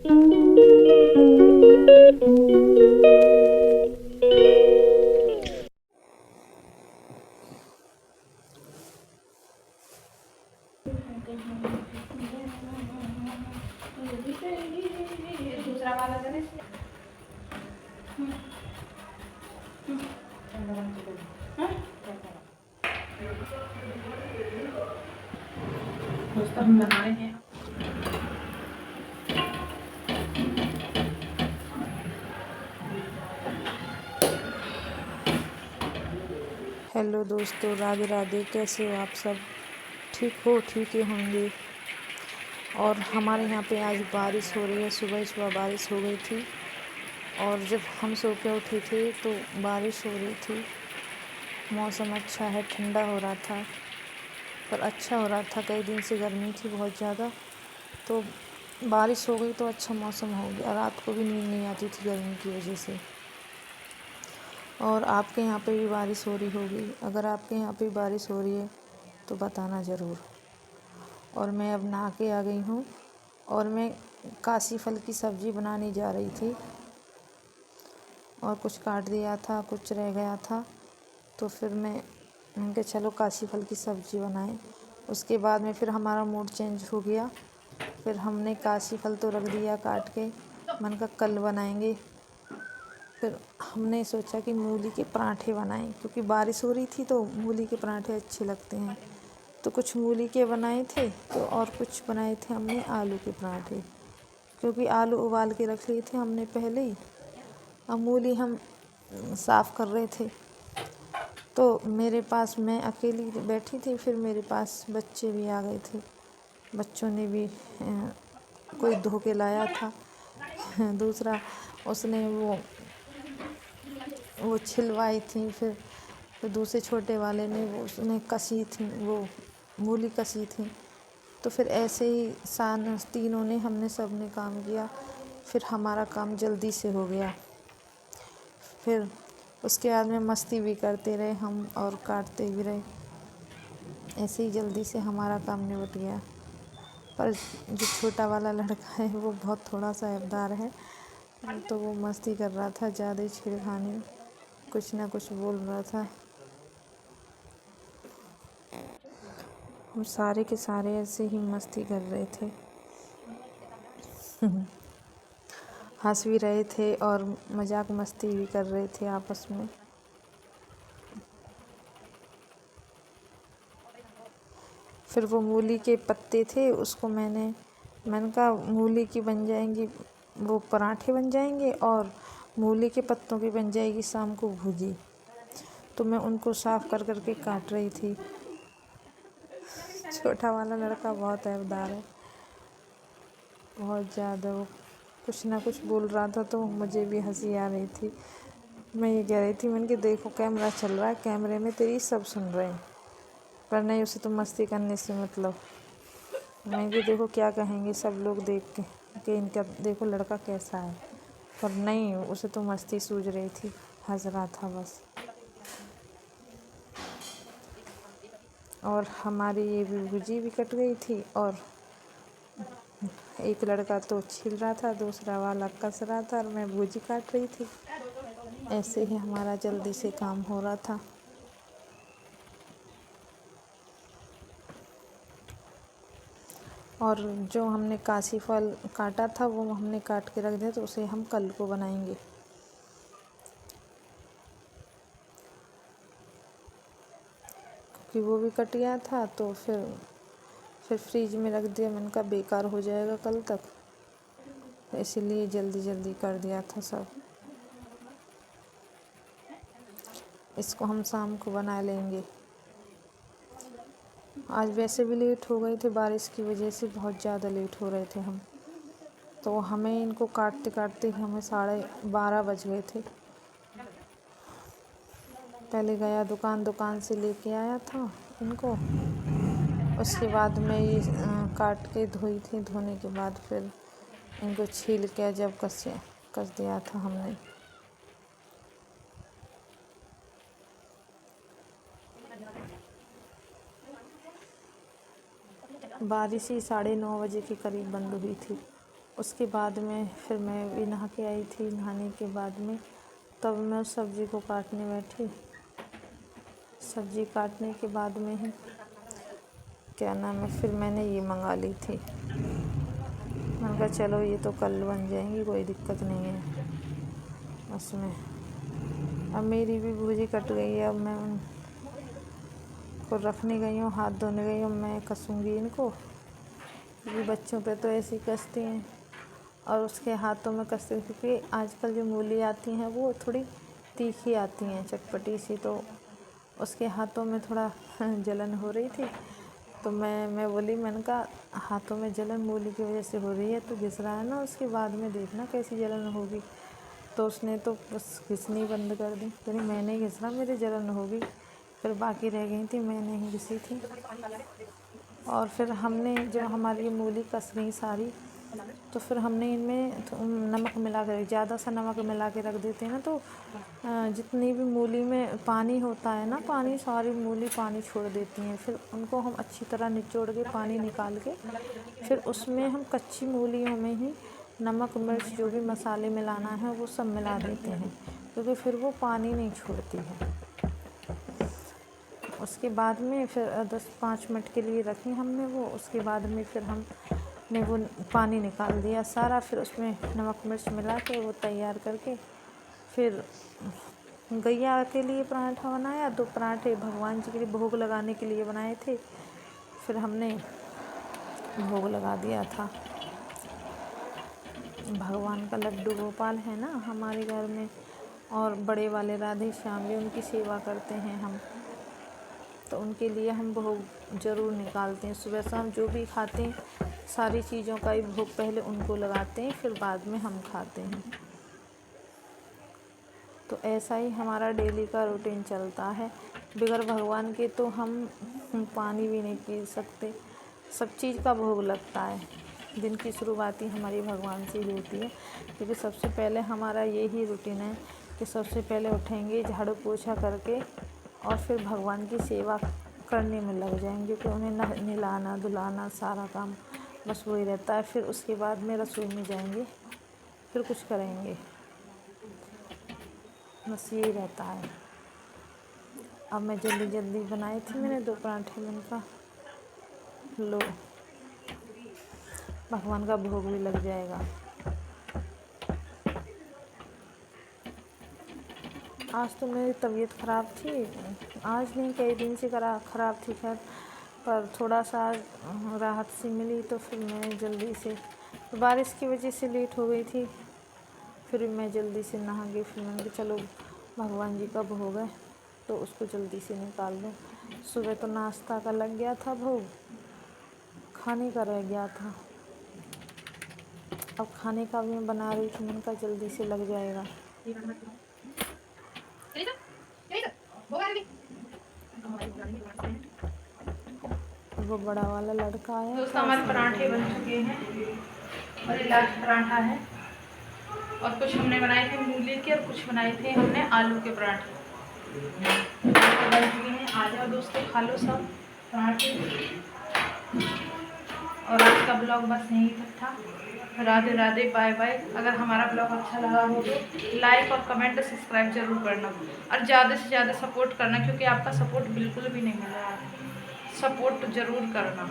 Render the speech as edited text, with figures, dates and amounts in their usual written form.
दूसरा वाला देने दोस्तों हम बना रहे हैं। हेलो दोस्तों, राधे राधे। कैसे हो आप सब? ठीक हो? ठीक ही होंगे। और हमारे यहाँ पे आज बारिश हो रही है। सुबह सुबह बारिश हो गई थी और जब हम सो के उठे थे तो बारिश हो रही थी। मौसम अच्छा है, ठंडा हो रहा था, पर अच्छा हो रहा था। कई दिन से गर्मी थी बहुत ज़्यादा, तो बारिश हो गई तो अच्छा मौसम हो गया। रात को भी नींद नहीं आती थी गर्मी की वजह से। और आपके यहाँ पे भी बारिश हो रही होगी। अगर आपके यहाँ पे बारिश हो रही है तो बताना ज़रूर। और मैं अब नहा के आ गई हूँ और मैं काशी फल की सब्ज़ी बनाने जा रही थी और कुछ काट दिया था, कुछ रह गया था, तो फिर मैंने कहा चलो काशी फल की सब्ज़ी बनाएं। उसके बाद में फिर हमारा मूड चेंज हो गया। फिर हमने काशी फल तो रख दिया काट के, मन का कल बनाएंगे। फिर हमने सोचा कि मूली के पराठे बनाएं, क्योंकि बारिश हो रही थी तो मूली के पराठे अच्छे लगते हैं। तो कुछ मूली के बनाए थे तो और कुछ बनाए थे हमने आलू के पराठे, क्योंकि आलू उबाल के रख लिए थे हमने पहले ही। अब मूली हम साफ़ कर रहे थे तो मेरे पास, मैं अकेली बैठी थी, फिर मेरे पास बच्चे भी आ गए थे। बच्चों ने भी कोई धो के लाया था दूसरा उसने वो छिलवाई थी। फिर दूसरे छोटे वाले ने वो उसने कसी थी, वो मूली कसी थी। तो फिर ऐसे ही तीनों ने, हमने सब ने काम किया। फिर हमारा काम जल्दी से हो गया। फिर उसके बाद में मस्ती भी करते रहे हम और काटते भी रहे। ऐसे ही जल्दी से हमारा काम निपट गया। पर जो छोटा वाला लड़का है वो बहुत थोड़ा सा ऐबदार है, तो वो मस्ती कर रहा था, ज़्यादा ही छेड़खानी, कुछ ना कुछ बोल रहा था। हम सारे के सारे ऐसे ही मस्ती कर रहे थे हंस भी रहे थे और मजाक मस्ती भी कर रहे थे आपस में। फिर वो मूली के पत्ते थे, उसको मैंने कहा मूली की बन जाएंगी, वो पराठे बन जाएंगे और मूली के पत्तों की बन जाएगी शाम को भुजी। तो मैं उनको साफ़ कर कर के काट रही थी। छोटा वाला लड़का बहुत ऐबदार है, बहुत ज़्यादा। वो कुछ ना कुछ बोल रहा था तो मुझे भी हंसी आ रही थी। मैं ये कह रही थी, मैंने कि देखो कैमरा चल रहा है, कैमरे में तेरी सब सुन रहे हैं, पर नहीं, उसे तो मस्ती करने से मतलब। मैं कि देखो क्या कहेंगे सब लोग देख के कि इनका देखो लड़का कैसा है, पर नहीं, उसे तो मस्ती सूझ रही थी, हंस रहा था बस। और हमारी ये भी भुजी भी कट गई थी और एक लड़का तो छील रहा था, दूसरा वाला कस रहा था और मैं भुजी काट रही थी। ऐसे ही हमारा जल्दी से काम हो रहा था। और जो हमने काशी फल काटा था वो हमने काट के रख दिया, तो उसे हम कल को बनाएंगे। क्योंकि वो भी कट गया था तो फिर फ्रिज में रख दिया। मैंने कहा बेकार हो जाएगा कल तक, इसलिए जल्दी जल्दी कर दिया था सब। इसको हम शाम को बना लेंगे। आज वैसे भी लेट हो गए थे, बारिश की वजह से बहुत ज़्यादा लेट हो रहे थे हम, तो हमें इनको काटते काटते हमें 12:30 बज गए थे। पहले गया दुकान से लेके आया था इनको, उसके बाद मैं ये काट के धोई थी। धोने के बाद फिर इनको छील के जब कस दिया था हमने। बारिश ही 9:30 बजे के करीब बंद हुई थी। उसके बाद में फिर मैं भी नहा के आई थी। नहाने के बाद में तब मैं उस सब्ज़ी को काटने बैठी। सब्ज़ी काटने के बाद में ही क्या नाम है, फिर मैंने ये मंगा ली थी। मैंने कहा चलो ये तो कल बन जाएंगी, कोई दिक्कत नहीं है उसमें। अब मेरी भी भुजी कट गई है। अब मैं उनको रखने गई हूँ, हाथ धोने गई हूँ। मैं कसूँगी इनको, क्योंकि बच्चों पे तो ऐसी कसती हैं और उसके हाथों में कसते, क्योंकि आजकल जो मूली आती हैं वो थोड़ी तीखी आती हैं, चटपटी सी। तो उसके हाथों में थोड़ा जलन हो रही थी। तो मैं बोली, मैंने कहा हाथों में जलन मूली की वजह से हो रही है, तो घिस रहा है ना, उसके बाद में देखना कैसी जलन होगी। तो उसने तो बस घिसनी बंद कर दी, यानी मैंने घिसना, मेरी जलन होगी। फिर बाकी रह गई थी, मैं नहीं घिसी थी। और फिर हमने जब हमारी मूली कस गई सारी, तो फिर हमने इनमें नमक मिला कर, ज़्यादा सा नमक मिला के रख देते हैं ना, तो जितनी भी मूली में पानी होता है ना, पानी सारी मूली पानी छोड़ देती हैं। फिर उनको हम अच्छी तरह निचोड़ के पानी निकाल के फिर उसमें हम कच्ची मूलियों में ही नमक मिर्च जो भी मसाले मिलाना है वो सब मिला देते हैं, क्योंकि फिर वो पानी नहीं छोड़ती है। उसके बाद में फिर 10-5 मिनट के लिए रखी हमने वो। उसके बाद में फिर हमने वो पानी निकाल दिया सारा। फिर उसमें नमक मिर्च मिला के वो तैयार करके फिर गैया के लिए पराठा बनाया। 2 पराठे भगवान जी के लिए भोग लगाने के लिए बनाए थे। फिर हमने भोग लगा दिया था। भगवान का लड्डू गोपाल है ना हमारे घर में, और बड़े वाले राधे श्याम जी, उनकी सेवा करते हैं हम। तो उनके लिए हम भोग ज़रूर निकालते हैं। सुबह शाम जो भी खाते हैं सारी चीज़ों का ही भोग पहले उनको लगाते हैं, फिर बाद में हम खाते हैं। तो ऐसा ही हमारा डेली का रूटीन चलता है। बगैर भगवान के तो हम पानी भी नहीं पी सकते। सब चीज़ का भोग लगता है। दिन की शुरुआत ही हमारी भगवान से ही होती है, क्योंकि सबसे पहले हमारा यही रूटीन है कि सबसे पहले उठेंगे, झाड़ू पोछा करके और फिर भगवान की सेवा करने में लग जाएंगे, कि उन्हें नहलाना धुलाना सारा काम बस वही रहता है। फिर उसके बाद में रसोई में जाएंगे, फिर कुछ करेंगे, बस यही रहता है। अब मैं जल्दी जल्दी बनाई थी मैंने 2 पराठे। मैंने कहा लो भगवान का भोग भी लग जाएगा। आज तो मेरी तबीयत ख़राब थी, आज नहीं कई दिन से ख़राब थी खैर, पर थोड़ा सा राहत सी मिली। तो फिर मैं जल्दी से, बारिश की वजह से लेट हो गई थी, फिर मैं जल्दी से नहा गई। फिर मैंने कहा चलो भगवान जी का भोग है तो उसको जल्दी से निकाल दूँ। सुबह तो नाश्ता का लग गया था भोग, खाने का रह गया था। अब खाने का भी मैं बना रही थी, मैंने कहा जल्दी से लग जाएगा। वो बड़ा वाला लड़का आया। दोस्तों हमारे पराठे बन चुके हैं और ये लास्ट पराठा है। और कुछ हमने बनाए थे मूली के और कुछ बनाए थे हमने आलू के पराठे। बन चुके हैं। आ जाओ दोस्तों, खा लो सब पराठे। और आज का ब्लॉग बस यहीं तक था। Radhe Radhe, bye bye. अगर हमारा ब्लॉग अच्छा लगा हो तो लाइक और कमेंट सब्सक्राइब जरूर करना, और ज़्यादा से ज़्यादा सपोर्ट करना, क्योंकि आपका सपोर्ट बिल्कुल भी नहीं मिल रहा है। सपोर्ट ज़रूर करना।